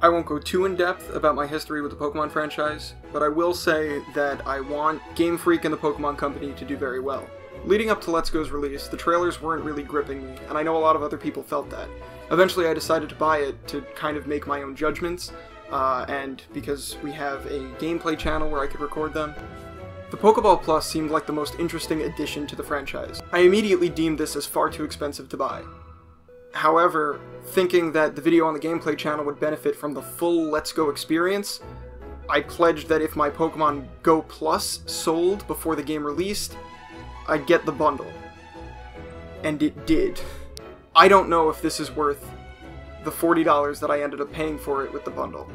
I won't go too in-depth about my history with the Pokemon franchise, but I will say that I want Game Freak and the Pokemon Company to do very well. Leading up to Let's Go's release, the trailers weren't really gripping me, and I know a lot of other people felt that. Eventually I decided to buy it to kind of make my own judgments, and because we have a gameplay channel where I could record them. The Poké Ball Plus seemed like the most interesting addition to the franchise. I immediately deemed this as far too expensive to buy. However, thinking that the video on the gameplay channel would benefit from the full Let's Go experience, I pledged that if my Pokemon Go Plus sold before the game released, I'd get the bundle. And it did. I don't know if this is worth the $40 that I ended up paying for it with the bundle.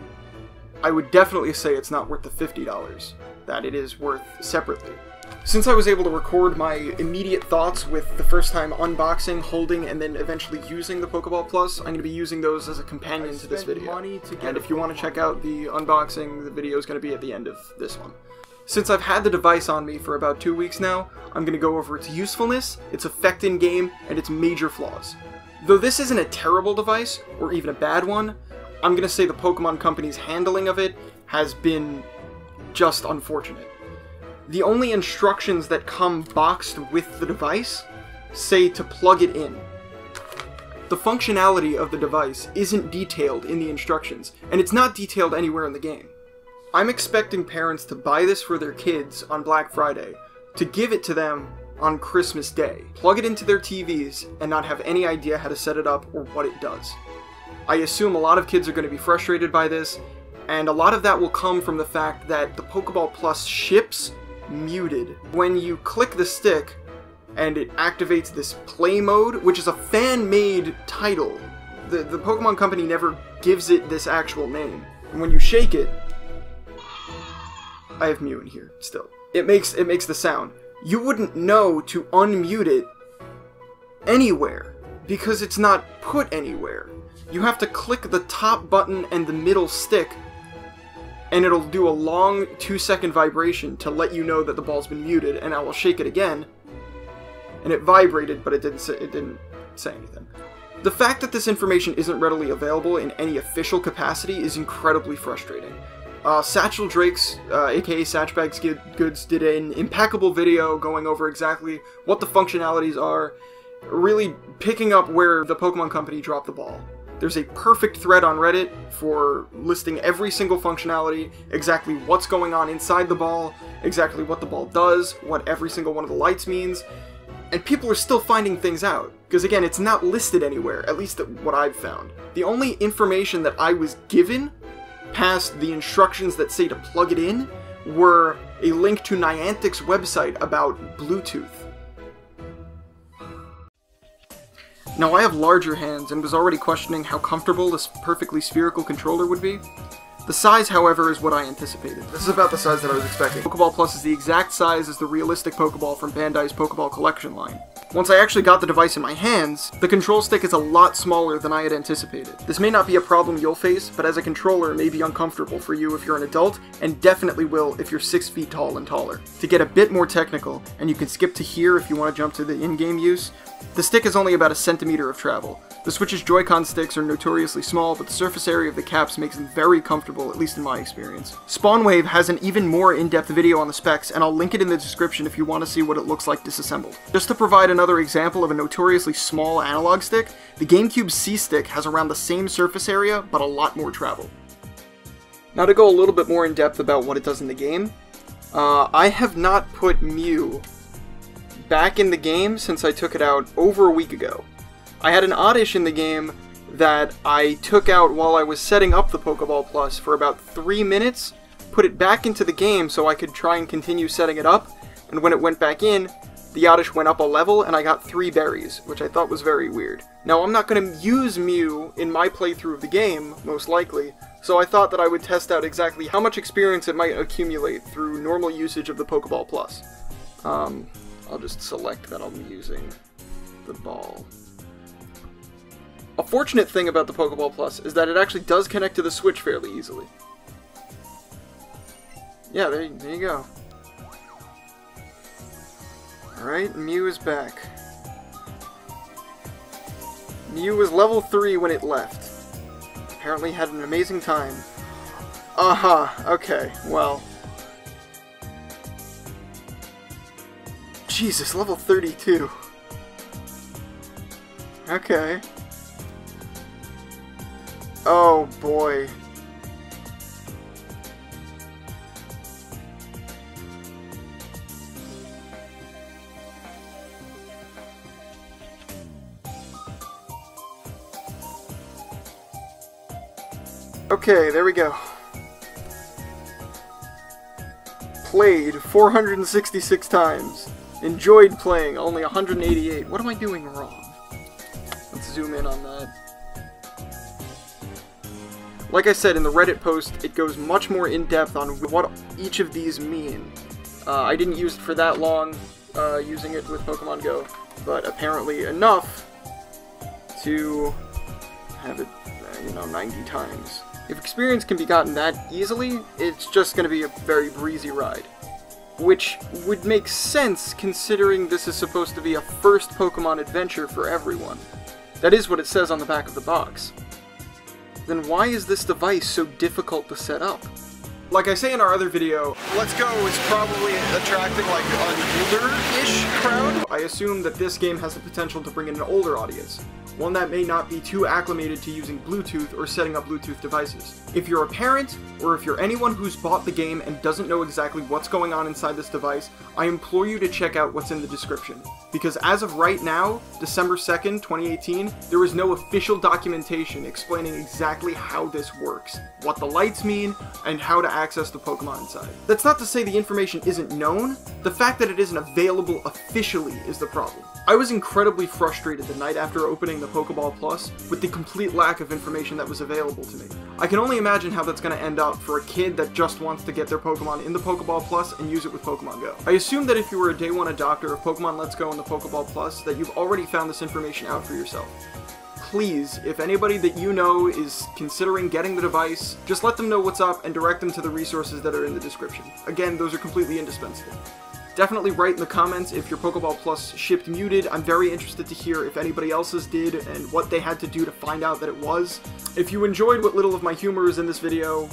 I would definitely say it's not worth the $50 that it is worth separately. Since I was able to record my immediate thoughts with the first time unboxing, holding, and then eventually using the Poké Ball Plus, I'm going to be using those as a companion to this video. And if you want to check out the unboxing, the video is going to be at the end of this one. Since I've had the device on me for about 2 weeks now, I'm going to go over its usefulness, its effect in game, and its major flaws. Though this isn't a terrible device, or even a bad one, I'm going to say the Pokemon Company's handling of it has been just unfortunate. The only instructions that come boxed with the device say to plug it in. The functionality of the device isn't detailed in the instructions, and it's not detailed anywhere in the game. I'm expecting parents to buy this for their kids on Black Friday, to give it to them on Christmas Day, plug it into their TVs, and not have any idea how to set it up or what it does. I assume a lot of kids are going to be frustrated by this, and a lot of that will come from the fact that the Poké Ball Plus ships muted. When you click the stick and it activates this play mode, which is a fan-made title. The Pokemon Company never gives it this actual name. And when you shake it, I have Mew in here still. It makes the sound. You wouldn't know to unmute it anywhere because it's not put anywhere. You have to click the top button and the middle stick, and it'll do a long 2-second vibration to let you know that the ball's been muted, and I will shake it again, and it vibrated, but it didn't say anything. The fact that this information isn't readily available in any official capacity is incredibly frustrating. Satchel Drake's, aka Satchbag's Goods, did an impeccable video going over exactly what the functionalities are, really picking up where the Pokemon Company dropped the ball. There's a perfect thread on Reddit for listing every single functionality, exactly what's going on inside the ball, exactly what the ball does, what every single one of the lights means, and people are still finding things out, because again, it's not listed anywhere, at least what I've found. The only information that I was given, past the instructions that say to plug it in, were a link to Niantic's website about Bluetooth. Now, I have larger hands and was already questioning how comfortable this perfectly spherical controller would be. The size, however, is what I anticipated. This is about the size that I was expecting. Poké Ball Plus is the exact size as the realistic Pokeball from Bandai's Pokeball Collection line. Once I actually got the device in my hands, the control stick is a lot smaller than I had anticipated. This may not be a problem you'll face, but as a controller it may be uncomfortable for you if you're an adult, and definitely will if you're 6 feet tall and taller. To get a bit more technical, and you can skip to here if you want to jump to the in-game use, the stick is only about 1 centimeter of travel. The Switch's Joy-Con sticks are notoriously small, but the surface area of the caps makes them very comfortable, at least in my experience. Spawnwave has an even more in-depth video on the specs, and I'll link it in the description if you want to see what it looks like disassembled. Just to provide another example of a notoriously small analog stick, the GameCube's C-Stick has around the same surface area, but a lot more travel. Now to go a little bit more in depth about what it does in the game, I have not put Mew back in the game since I took it out over a week ago. I had an Oddish in the game that I took out while I was setting up the Poké Ball Plus for about 3 minutes, put it back into the game so I could try and continue setting it up, and when it went back in, the Oddish went up a level and I got 3 berries, which I thought was very weird. Now, I'm not going to use Mew in my playthrough of the game, most likely, so I thought that I would test out exactly how much experience it might accumulate through normal usage of the Poké Ball Plus. I'll just select that I'm using the ball. A fortunate thing about the Poké Ball Plus is that it actually does connect to the Switch fairly easily. Yeah, there you go. Alright, Mew is back. Mew was level 3 when it left. apparently had an amazing time. Uh-huh, okay, well. Jesus, level 32. Okay. Oh boy. Okay, there we go. Played 466 times. Enjoyed playing only 188. What am I doing wrong? Let's zoom in on that. Like I said in the Reddit post, it goes much more in depth on what each of these mean. I didn't use it for that long, using it with Pokemon Go, but apparently enough to have it, 90 times. If experience can be gotten that easily, it's just going to be a very breezy ride. Which would make sense considering this is supposed to be a first Pokemon adventure for everyone. That is what it says on the back of the box. Then why is this device so difficult to set up? Like I say in our other video, Let's Go is probably attracting like an older-ish crowd. I assume that this game has the potential to bring in an older audience. One that may not be too acclimated to using Bluetooth or setting up Bluetooth devices. If you're a parent, or if you're anyone who's bought the game and doesn't know exactly what's going on inside this device, I implore you to check out what's in the description. Because as of right now, December 2nd, 2018, there is no official documentation explaining exactly how this works, what the lights mean, and how to access the Pokemon inside. That's not to say the information isn't known, the fact that it isn't available officially is the problem. I was incredibly frustrated the night after opening the Poké Ball Plus with the complete lack of information that was available to me. I can only imagine how that's going to end up for a kid that just wants to get their Pokemon in the Poké Ball Plus and use it with Pokemon Go. I assume that if you were a day one adopter of Pokemon Let's Go and the Poké Ball Plus, that you've already found this information out for yourself. Please, if anybody that you know is considering getting the device, just let them know what's up and direct them to the resources that are in the description. Again, those are completely indispensable. Definitely write in the comments if your Poké Ball Plus shipped muted. I'm very interested to hear if anybody else's did and what they had to do to find out that it was. If you enjoyed what little of my humor is in this video,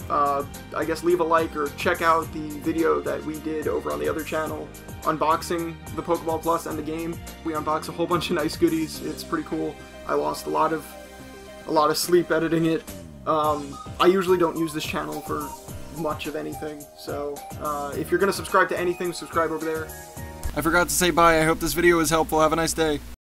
I guess leave a like or check out the video that we did over on the other channel unboxing the Poké Ball Plus and the game. We unboxed a whole bunch of nice goodies. It's pretty cool. I lost a lot of sleep editing it. I usually don't use this channel for much of anything, so if you're gonna subscribe to anything, subscribe over there. I forgot to say bye. I hope this video was helpful. Have a nice day.